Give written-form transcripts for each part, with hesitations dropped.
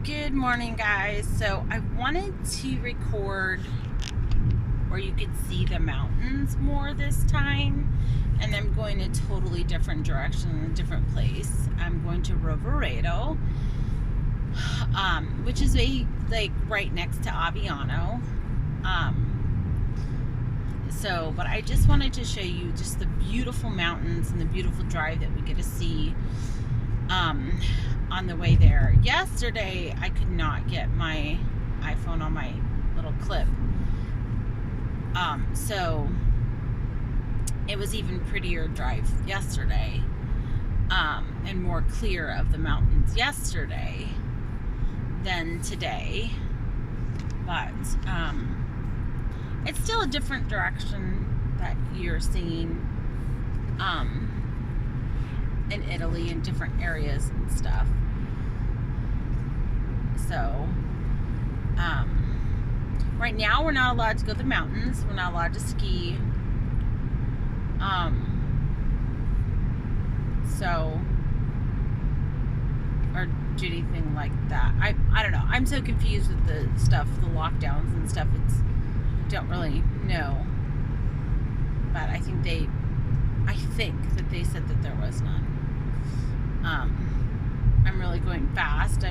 Good morning, guys. So I wanted to record where you could see the mountains more this time, and I'm going a totally different direction, a different place. I'm going to Roveredo, which is right next to Aviano. But I just wanted to show you just the beautiful mountains and the beautiful drive that we get to see on the way there. Yesterday, I could not get my iPhone on my little clip. So it was even prettier drive yesterday, and more clear of the mountains yesterday than today. But it's still a different direction that you're seeing in Italy, in different areas and stuff. So right now we're not allowed to go to the mountains. We're not allowed to ski. Or do anything like that. I don't know. I'm so confused with the stuff, the lockdowns and stuff. Don't really know. But I think that they said that there was none. I'm really going fast.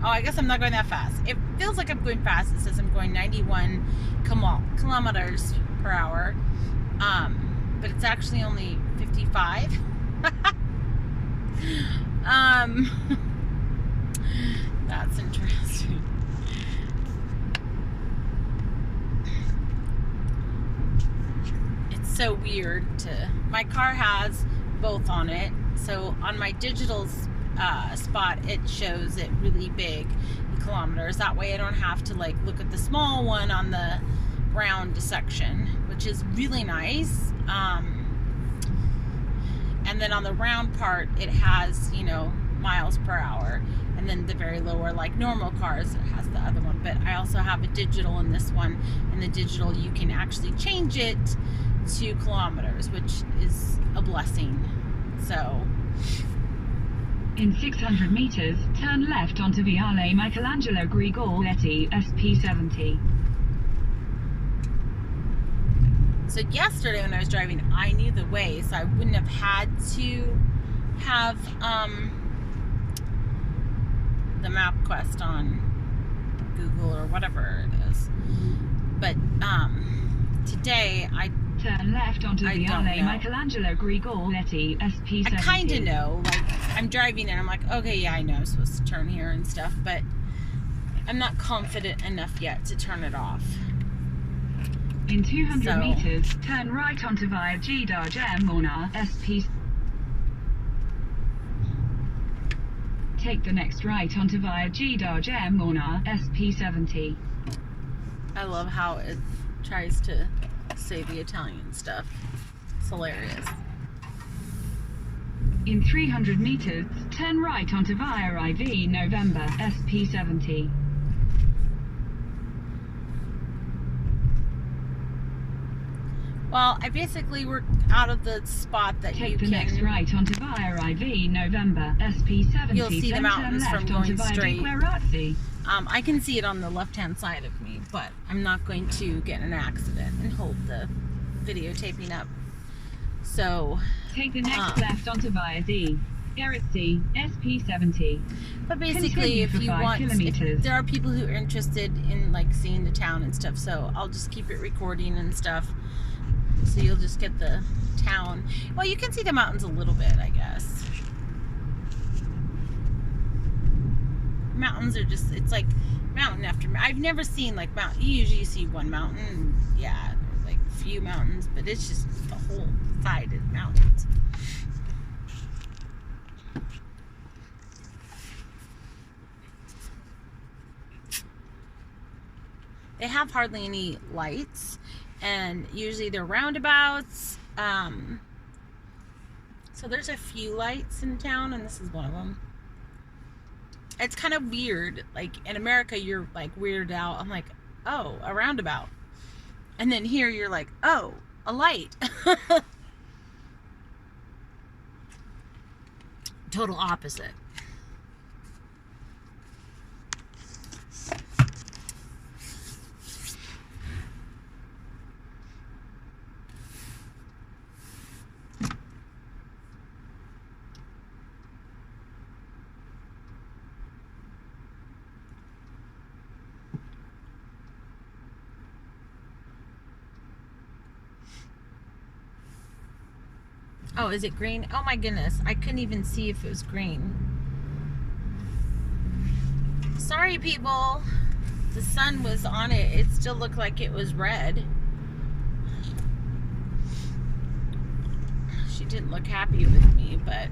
I guess I'm not going that fast. It feels like I'm going fast. It says I'm going 91 kilometers per hour. But it's actually only 55. That's interesting. It's so weird my car has both on it. So on my digital spot, it shows it really big in kilometers. That way I don't have to look at the small one on the round section, which is really nice. And then on the round part, it has, miles per hour. And then the very lower, like normal cars, it has the other one. But I also have a digital in this one. And the digital, you can actually change it to kilometers, which is a blessing. So in 600 meters, turn left onto Viale Michelangelo Grigoletti, SP70. So yesterday when I was driving, I knew the way, so I wouldn't have had to have the MapQuest on Google or whatever it is. But today turn left onto Viale Michelangelo Grigoletti, SP70. I kind of know, I'm driving and I'm like, okay, yeah, I know I'm supposed to turn here and stuff, but I'm not confident enough yet to turn it off. In 200 meters, turn right onto Via Gida Gemona, SP. Take the next right onto Via Gida Gemona, SP70. I love how it tries to say the Italian stuff. It's hilarious. In 300 meters, turn right onto Via IV November, SP70. Well, I basically worked out of the spot that Take the next right onto Via IV November, SP70. You'll see the mountains from going straight. Guerazzi. I can see it on the left-hand side of me, but I'm not going to get in an accident and hold the videotaping up. So take the next left onto Via D. Guerazzi, SP70. But basically, if you want, there are people who are interested in seeing the town and stuff, so I'll just keep it recording and stuff. So you'll just get the town. Well, you can see the mountains a little bit, I guess. Mountains are just, it's like mountain after mountain. I've never seen mountain. You usually see one mountain. Yeah, there's a few mountains, but it's just the whole side of mountains. They have hardly any lights. And usually they're roundabouts. So there's a few lights in town, and this is one of them. It's kind of weird. In America, you're weirded out. I'm like, oh, a roundabout. And then here you're like, oh, a light. Total opposite. Oh, is it green? Oh my goodness. I couldn't even see if it was green. Sorry, people. The sun was on it. It still looked like it was red. She didn't look happy with me, but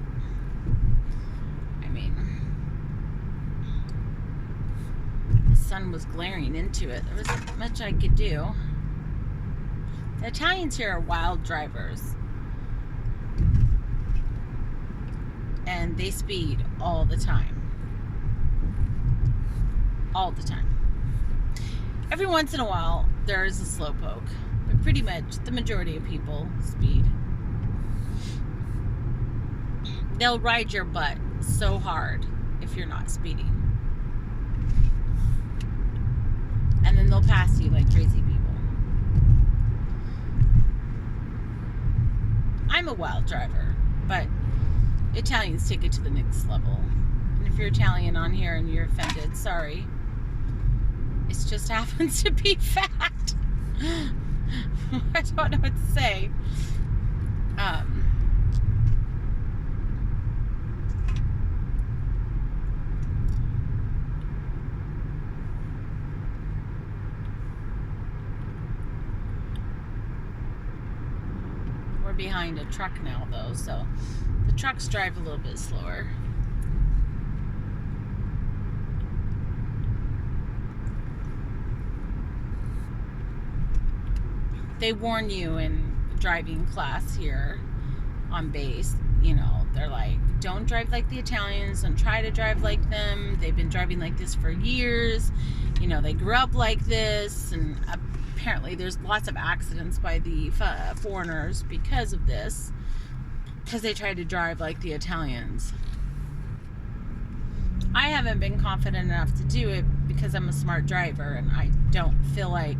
I mean, the sun was glaring into it. There wasn't much I could do. The Italians here are wild drivers. And they speed all the time. All the time. Every once in a while, there is a slowpoke. But pretty much, the majority of people speed. They'll ride your butt so hard if you're not speeding. And then they'll pass you like crazy people. I'm a wild driver, but Italians take it to the next level. And if you're Italian on here and you're offended, sorry. It just happens to be fact. I don't know what to say. We're behind a truck now, though, so the trucks drive a little bit slower. They warn you in driving class here on base, you know, they're like, don't drive like the Italians, don't try to drive like them. They've been driving like this for years. You know, they grew up like this, and apparently there's lots of accidents by the foreigners because of this, because they try to drive like the Italians. I haven't been confident enough to do it because I'm a smart driver, and I don't feel like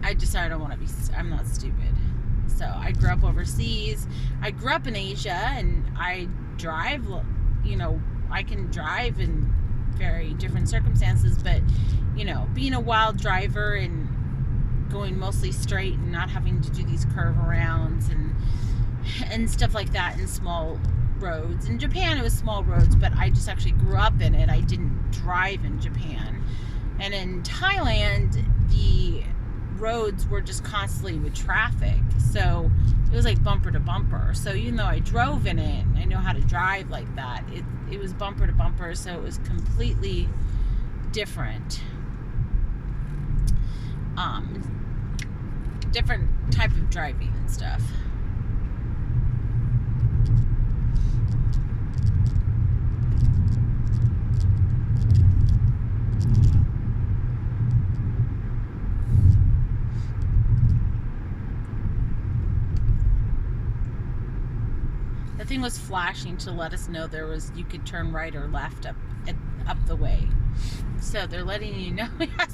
I don't want to be, I'm not stupid. So I grew up overseas. I grew up in Asia, and I drive, you know, I can drive in very different circumstances, but, you know, being a wild driver and going mostly straight and not having to do these curve arounds and stuff like that in small roads. In Japan, it was small roads, but I just actually grew up in it. I didn't drive in Japan. And in Thailand, the roads were just constantly with traffic, so it was like bumper to bumper. So even though I drove in it, I know how to drive like that, it was bumper to bumper, so it was completely different. Different type of driving and stuff. The thing was flashing to let us know you could turn right or left up the way. So they're letting you know. Yes.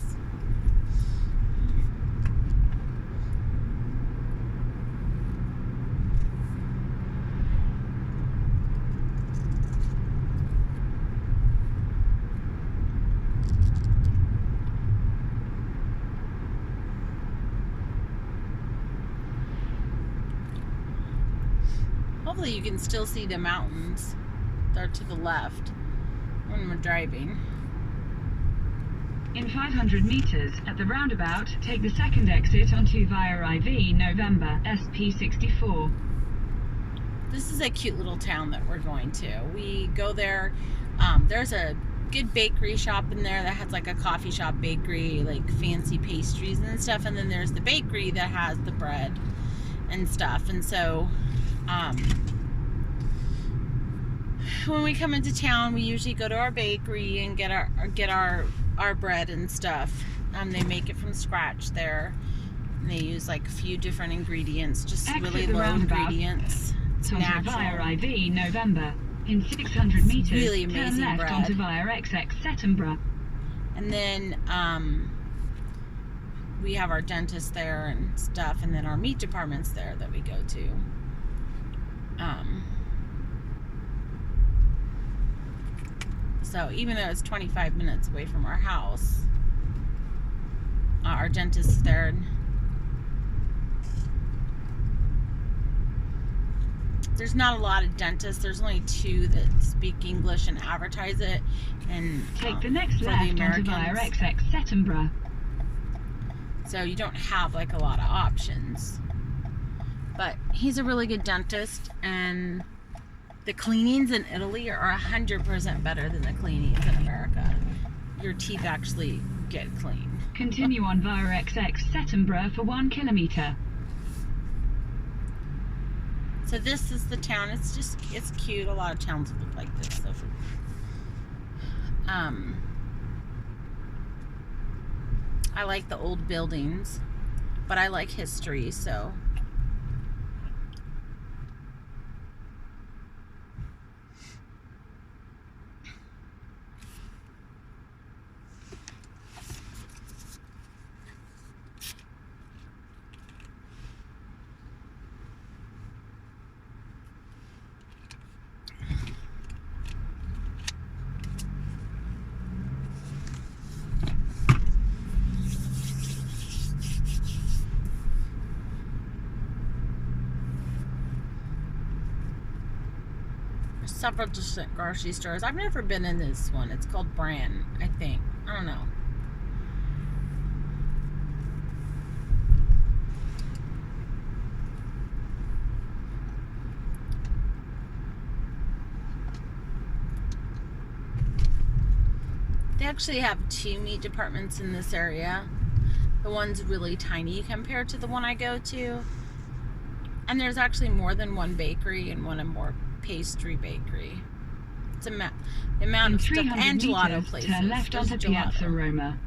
Hopefully you can still see the mountains. They're to the left when we're driving. In 500 meters, at the roundabout, take the second exit onto via IV November, SP64. This is a cute little town that we're going to. We go there. There's a good bakery shop in there that has like a coffee shop bakery, like fancy pastries and stuff. And then there's the bakery that has the bread and stuff. And so when we come into town, we usually go to our bakery and get our bread and stuff. They make it from scratch there. And they use like a few different ingredients, just really low ingredients. It's natural. Via IV November. In 600 meters, really amazing turn left bread. onto via XX Settenborough. And then we have our dentist there and stuff, and then our meat department's there that we go to. So even though it's 25 minutes away from our house, our dentist's there. there's not a lot of dentists. There's only 2 that speak English and advertise it. And Take the next for left the onto via Americans. XX Settenborough. So you don't have like a lot of options. But he's a really good dentist, and the cleanings in Italy are 100% better than the cleanings in America. Your teeth actually get clean. Continue on via XX Settenborough for 1 kilometer. So this is the town. It's cute. A lot of towns look like this. So, I like the old buildings, but I like history, so. Several different grocery stores. I've never been in this one. It's called Brand, I think. I don't know. They actually have 2 meat departments in this area. The one's really tiny compared to the one I go to. And there's actually more than 1 bakery and one more pastry bakery. It's the amount of stuff, and gelato places. Turn left onto Piazza Roma.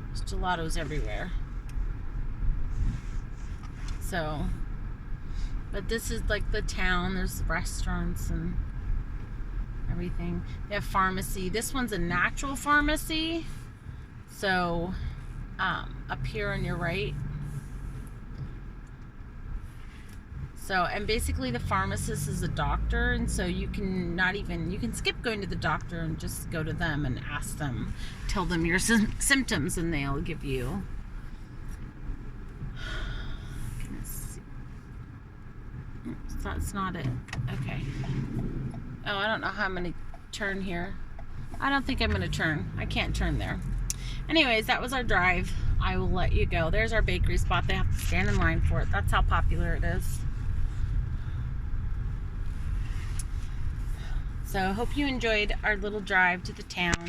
There's gelatos everywhere. So, but this is like the town. There's restaurants and everything. They have pharmacy. This one's a natural pharmacy. So, up here on your right. So, and basically the pharmacist is a doctor, and so you can you can skip going to the doctor and just go to them and ask them, tell them your symptoms, and they'll give you. Oops, that's not it. Okay. Oh, I don't know how I'm going to turn here. I don't think I'm going to turn. I can't turn there. Anyways, that was our drive. I will let you go. There's our bakery spot. They have to stand in line for it. That's how popular it is. So, hope you enjoyed our little drive to the town.